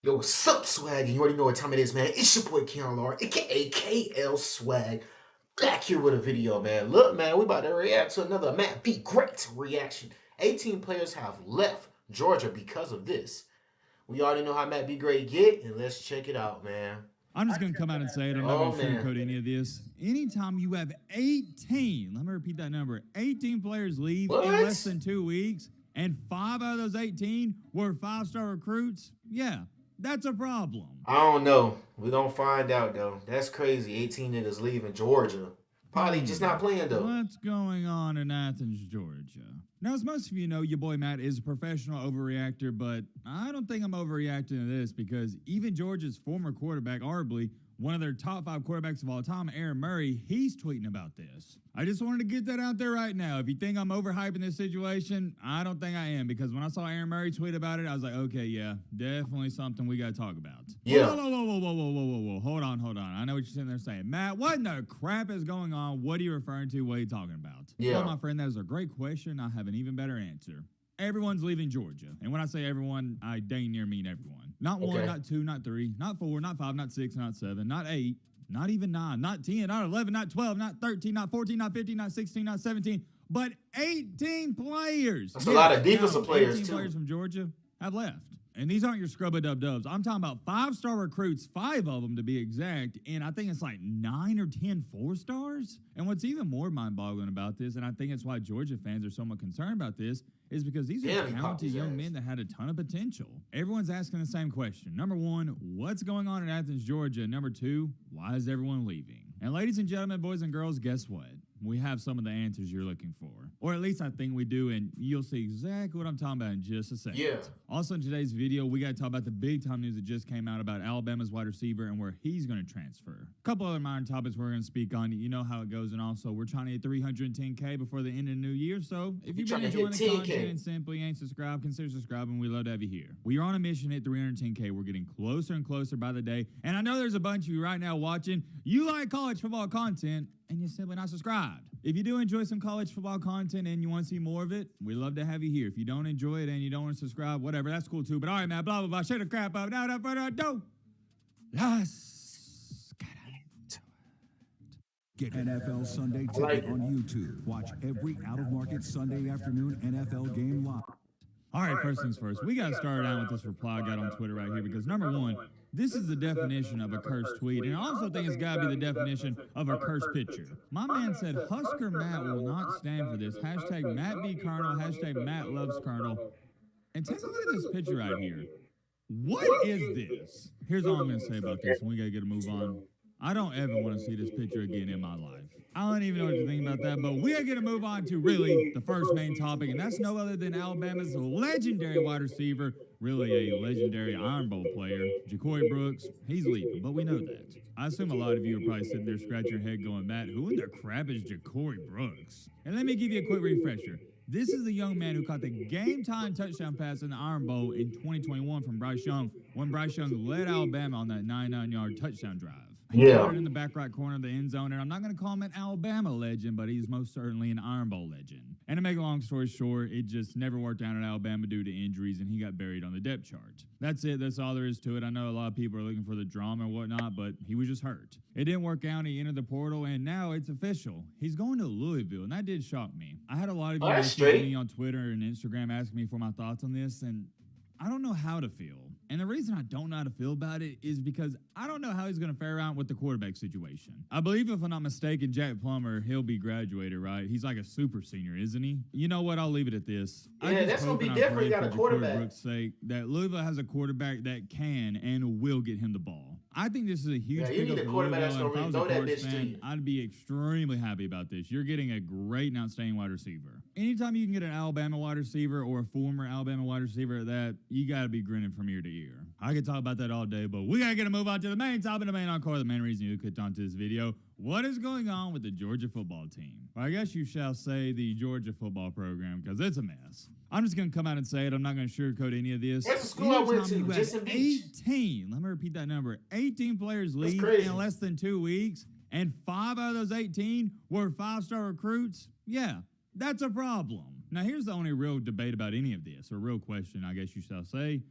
Yo, what's up, Swag? You already know what time it is, man. It's your boy KLR, aka KL Swag, back here with a video, man. Look, man, we about to react to another Matt Be Great reaction. 18 players have left Georgia because of this. We already know how Matt Be Great get, and let's check it out, man. I'm just going to come out and say it. I'm not Oh, going to man. sugarcoat any of this. Anytime you have 18, let me repeat that number, 18 players leave in less than 2 weeks, and 5 out of those 18 were 5-star recruits, yeah, that's a problem. I don't know. We gonna find out, though. That's crazy. 18 niggas leaving Georgia. Probably just not playing, though. What's going on in Athens, Georgia? Now, as most of you know, your boy Matt is a professional overreactor, but I don't think I'm overreacting to this because even Georgia's former quarterback, arguably one of their top 5 quarterbacks of all time, Aaron Murray, he's tweeting about this. I just wanted to get that out there right now. If you think I'm overhyping this situation, I don't think I am, because when I saw Aaron Murray tweet about it, I was like, okay, yeah, definitely something we got to talk about. Yeah. Whoa. Hold on. I know what you're sitting there saying. Matt, what in the crap is going on? What are you referring to? What are you talking about? Yeah. Well, my friend, that is a great question. I have an even better answer. Everyone's leaving Georgia. And when I say everyone, I dang near mean everyone. Not one, not 2, not 3, not 4, not 5, not 6, not 7, not 8, not even 9, not 10, not 11, not 12, not 13, not 14, not 15, not 16, not 17, but 18 players. That's a lot of defensive players, 18 too. players from Georgia have left. And these aren't your scrub-a-dub-dubs. I'm talking about 5-star recruits, 5 of them to be exact, and I think it's like 9 or 10 4-stars. And what's even more mind-boggling about this, and I think it's why Georgia fans are somewhat concerned about this, is because these are talented young men that had a ton of potential. Everyone's asking the same question. Number 1, what's going on in Athens, Georgia? Number 2, why is everyone leaving? And ladies and gentlemen, boys and girls, guess what? We have some of the answers you're looking for. Or at least I think we do, and you'll see exactly what I'm talking about in just a second. Yeah. Also in today's video, we got to talk about the big-time news that just came out about Alabama's wide receiver and where he's going to transfer. A couple other minor topics we're going to speak on. You know how it goes, and also we're trying to hit 310K before the end of the new year, so if you've been enjoying the content and simply ain't subscribed, consider subscribing. We'd love to have you here. We are on a mission to hit 310K. We're getting closer and closer by the day, and I know there's a bunch of you right now watching. You like college football content, and you're simply not subscribed. If you do enjoy some college football content and you want to see more of it, we'd love to have you here. If you don't enjoy it and you don't want to subscribe, whatever, that's cool too. But all right, man, blah, blah, blah, shut the crap up. Now, without further ado, let's get into it. Get NFL Sunday Ticket on YouTube. Watch every out-of-market Sunday afternoon NFL game live. All right, first things first, we got to start out with this reply I got on Twitter right here because, number 1, this is the definition of a cursed tweet, and I also think it's got to be the definition of a cursed picture. My man said, Husker Matt will not stand for this. Hashtag Matt B. Colonel, hashtag Matt loves Colonel. And take a look at this picture right here. What is this? Here's all I'm going to say about this, and we got to get a move on. I don't ever want to see this picture again in my life. I don't even know what to think about that, but we are going to move on to really the first main topic, and that's no other than Alabama's legendary wide receiver, really a legendary Iron Bowl player, Ja'Cory Brooks. He's leaving, but we know that. I assume a lot of you are probably sitting there scratching your head going, Matt, who in the crap is Ja'Cory Brooks? And let me give you a quick refresher. This is the young man who caught the game-time touchdown pass in the Iron Bowl in 2021 from Bryce Young when Bryce Young led Alabama on that 99-yard touchdown drive. He got it in the back right corner of the end zone, and I'm not going to call him an Alabama legend, but he's most certainly an Iron Bowl legend. And to make a long story short, it just never worked out in Alabama due to injuries, and he got buried on the depth chart. That's it. That's all there is to it. I know a lot of people are looking for the drama and whatnot, but he was just hurt. It didn't work out. He entered the portal, and now it's official. He's going to Louisville, and that did shock me. I had a lot of you messaging me on Twitter and Instagram asking me for my thoughts on this, and I don't know how to feel. And the reason I don't know how to feel about it is because I don't know how he's going to fare out with the quarterback situation. I believe, if I'm not mistaken, Jack Plummer, he'll be graduated, right? He's like a super senior, isn't he? You know what? I'll leave it at this. Yeah, that's going to be different. You got a quarterback. Brooks' sake, that Louisville has a quarterback that can and will get him the ball. I think this is a huge you need a quarterback that's going to really throw that bitch to you. I'd be extremely happy about this. You're getting a great and outstanding wide receiver. Anytime you can get an Alabama wide receiver or a former Alabama wide receiver at that, you got to be grinning from ear to ear. I could talk about that all day, but we got to get a move on to the main topic, the main encore, the main reason you clicked onto this video. What is going on with the Georgia football team? Well, I guess you shall say the Georgia football program, because it's a mess. I'm just going to come out and say it. I'm not going to sugarcoat any of this. That's the school I went to, Jason Beach. 18, let me repeat that number, 18 players leave in less than 2 weeks, and 5 out of those 18 were 5-star recruits. Yeah, that's a problem. Now, here's the only real debate about any of this, or real question, I guess you shall say.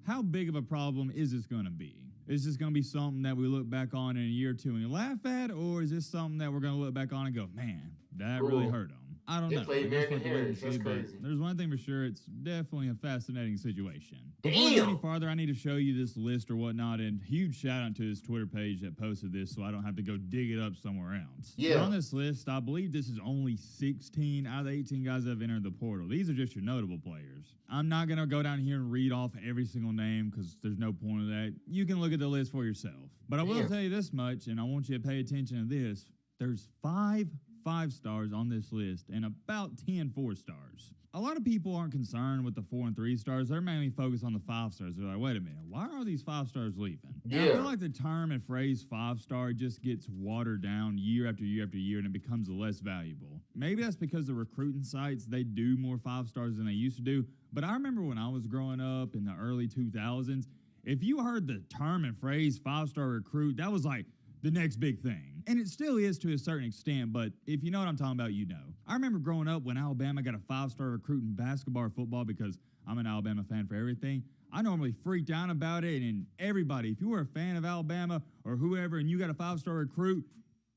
how big of a problem is this going to be? Is this going to be something that we look back on in a year or two and laugh at, or is this something that we're going to look back on and go, man, that really hurt them? I don't know. Played I guess Marion Harris. That's but crazy. there's one thing for sure. It's definitely a fascinating situation. Damn. Before we go any farther, I need to show you this list or whatnot, and huge shout out to his Twitter page that posted this so I don't have to go dig it up somewhere else. Yeah. On this list, I believe this is only 16 out of the 18 guys that have entered the portal. These are just your notable players. I'm not going to go down here and read off every single name because there's no point of that. You can look at the list for yourself. But I will tell you this much, and I want you to pay attention to this. There's 5 5-stars on this list and about 10 4-stars. A lot of people aren't concerned with the 4 and 3 stars. They're mainly focused on the 5 stars. They're like, wait a minute, why are these 5 stars leaving? Yeah. And I feel like the term and phrase 5-star just gets watered down year after year after year, and it becomes less valuable. Maybe that's because the recruiting sites, they do more 5 stars than they used to do. But I remember when I was growing up in the early 2000s, if you heard the term and phrase 5-star recruit, that was like the next big thing. And it still is to a certain extent, but if you know what I'm talking about, you know. I remember growing up when Alabama got a 5-star recruit in basketball or football, because I'm an Alabama fan for everything. I normally freaked out about it, and everybody, if you were a fan of Alabama or whoever and you got a 5-star recruit,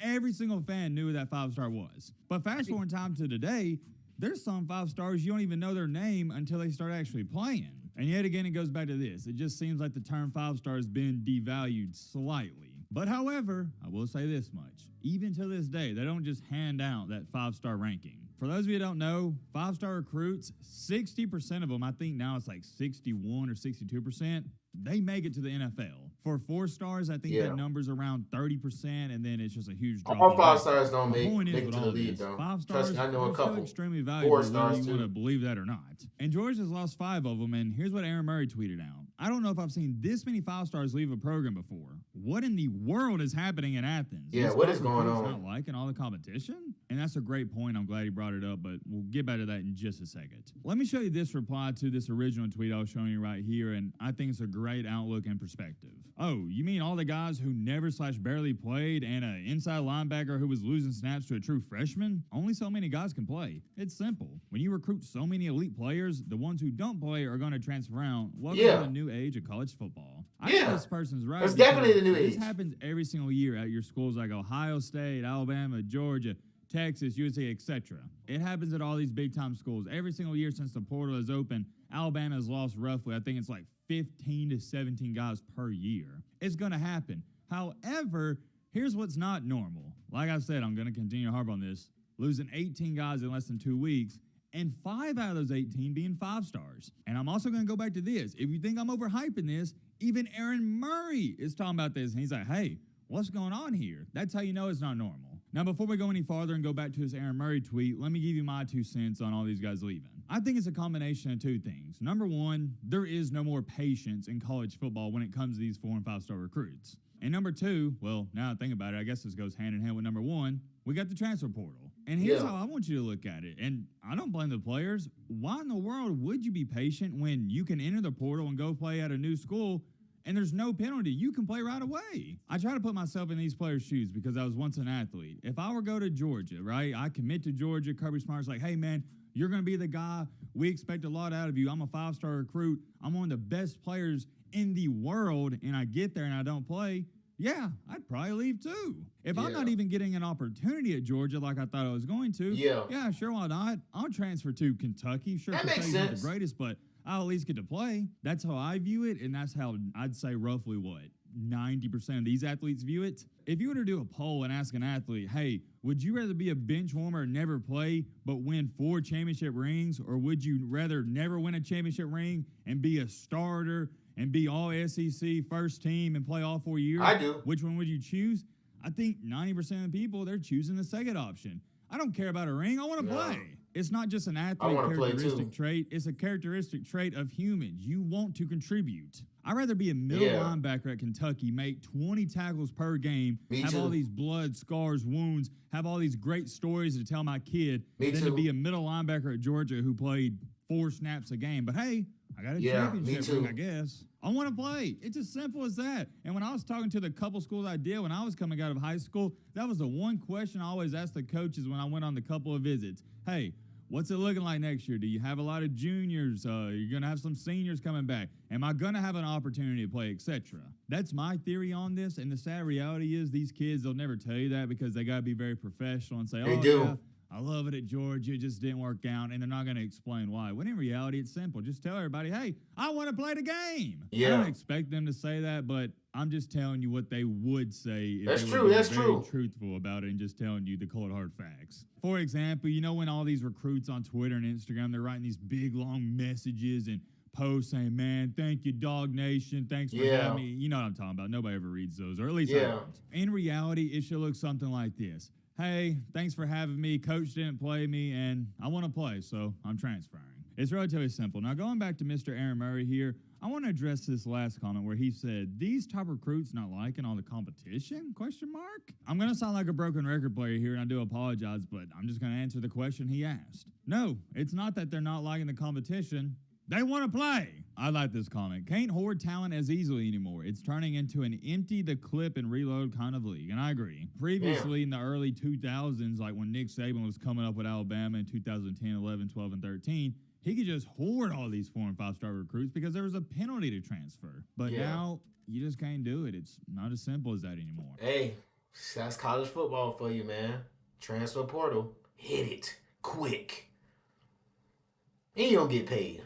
every single fan knew who that 5-star was. But fast forward time to today, there's some 5-stars you don't even know their name until they start actually playing. And yet again, it goes back to this. It just seems like the term 5-star has been devalued slightly. But however, I will say this much. Even to this day, they don't just hand out that 5-star ranking. For those of you who don't know, 5-star recruits, 60% of them, I think now it's like 61 or 62%, they make it to the NFL. For 4 stars, I think that number's around 30%, and then it's just a huge drop. All 5 stars don't make it to the league, though. 5 stars, I know a couple. Extremely valuable, 4 stars, whether you want to believe that or not. And Georgia's lost 5 of them, and here's what Aaron Murray tweeted out. I don't know if I've seen this many 5-stars leave a program before. What in the world is happening in Athens? Yeah, what is going on? Not liking all the competition? And that's a great point. I'm glad he brought it up, but we'll get back to that in just a second. Let me show you this reply to this original tweet I was showing you right here, and I think it's a great outlook and perspective. Oh, you mean all the guys who never/barely played and an inside linebacker who was losing snaps to a true freshman? Only so many guys can play. It's simple. When you recruit so many elite players, the ones who don't play are going to transfer out. Welcome to the new age of college football. I think this person's right. That's definitely the new age. This happens every single year at your schools like Ohio State, Alabama, Georgia, Texas, USA, etc. It happens at all these big-time schools. Every single year since the portal is open, Alabama has lost roughly, I think it's like 15 to 17 guys per year. It's going to happen. However, here's what's not normal. Like I said, I'm going to continue to harp on this. Losing 18 guys in less than 2 weeks, and 5 out of those 18 being 5-stars. And I'm also going to go back to this. If you think I'm overhyping this, even Aaron Murray is talking about this, and he's like, hey, what's going on here? That's how you know it's not normal. Now, before we go any farther and go back to his Aaron Murray tweet, let me give you my 2 cents on all these guys leaving. I think it's a combination of 2 things. Number one, there is no more patience in college football when it comes to these 4 and 5-star recruits. And number 2, well, now I think about it, I guess this goes hand in hand with number 1, we got the transfer portal. And here's how I want you to look at it. And I don't blame the players. Why in the world would you be patient when you can enter the portal and go play at a new school and there's no penalty? You can play right away. I try to put myself in these players' shoes because I was once an athlete. If I were to go to Georgia, right, I commit to Georgia, Kirby Smart's like, hey, man, you're going to be the guy. We expect a lot out of you. I'm a 5-star recruit. I'm one of the best players in the world, and I get there and I don't play. Yeah, I'd probably leave too. If I'm not even getting an opportunity at Georgia like I thought I was going to, yeah, sure, why not? I'll transfer to Kentucky. Sure, that makes Kentucky's not sense. the greatest, but I'll at least get to play. That's how I view it, and that's how I'd say roughly what 90% of these athletes view it. If you were to do a poll and ask an athlete, hey, would you rather be a bench warmer and never play but win 4 championship rings, or would you rather never win a championship ring and be a starter and be all SEC first team and play all 4 years? I do. Which one would you choose? I think 90% of the people, they're choosing the second option. I don't care about a ring. I want to play. It's not just an athlete characteristic trait. It's a characteristic trait of humans. You want to contribute. I'd rather be a middle linebacker at Kentucky, make 20 tackles per game, have all these blood, scars, wounds, have all these great stories to tell my kid, than to be a middle linebacker at Georgia who played 4 snaps a game. But hey, I got a championship ring, I guess. I want to play. It's as simple as that. And when I was talking to the couple schools I did when I was coming out of high school, that was the one question I always asked the coaches when I went on the couple of visits. Hey, What's it looking like next year? Do you have a lot of juniors? You're going to have some seniors coming back. Am I going to have an opportunity to play, etc.? That's my theory on this, and the sad reality is these kids, they'll never tell you that because they got to be very professional and say, They oh, do. yeah, I love it at Georgia, it just didn't work out, and they're not going to explain why. When in reality, it's simple. Just tell everybody, hey, I want to play the game. Yeah. I don't expect them to say that, but I'm just telling you what they would say if That's they true, were that's very true. truthful about it and just telling you the cold hard facts. For example, you know when all these recruits on Twitter and Instagram, they're writing these big long messages and posts saying, man, thank you, Dog Nation. Thanks for having me. You know what I'm talking about. Nobody ever reads those, or at least I don't. In reality, it should look something like this. Hey, thanks for having me. Coach didn't play me, and I want to play, so I'm transferring. It's relatively simple. Now, going back to Mr. Aaron Murray here, I want to address this last comment where he said, these top recruits not liking all the competition? Question mark? I'm going to sound like a broken record player here, and I do apologize, but I'm just going to answer the question he asked. No, it's not that they're not liking the competition. They want to play. I like this comment. Can't hoard talent as easily anymore. It's turning into an empty the clip and reload kind of league, and I agree. Previously, in the early 2000s, like when Nick Saban was coming up with Alabama in 2010, 11, 12, and 13, he could just hoard all these 4- and 5-star recruits because there was a penalty to transfer. But now, you just can't do it. It's not as simple as that anymore. Hey, that's college football for you, man. Transfer portal. Hit it. Quick. And you don't get paid.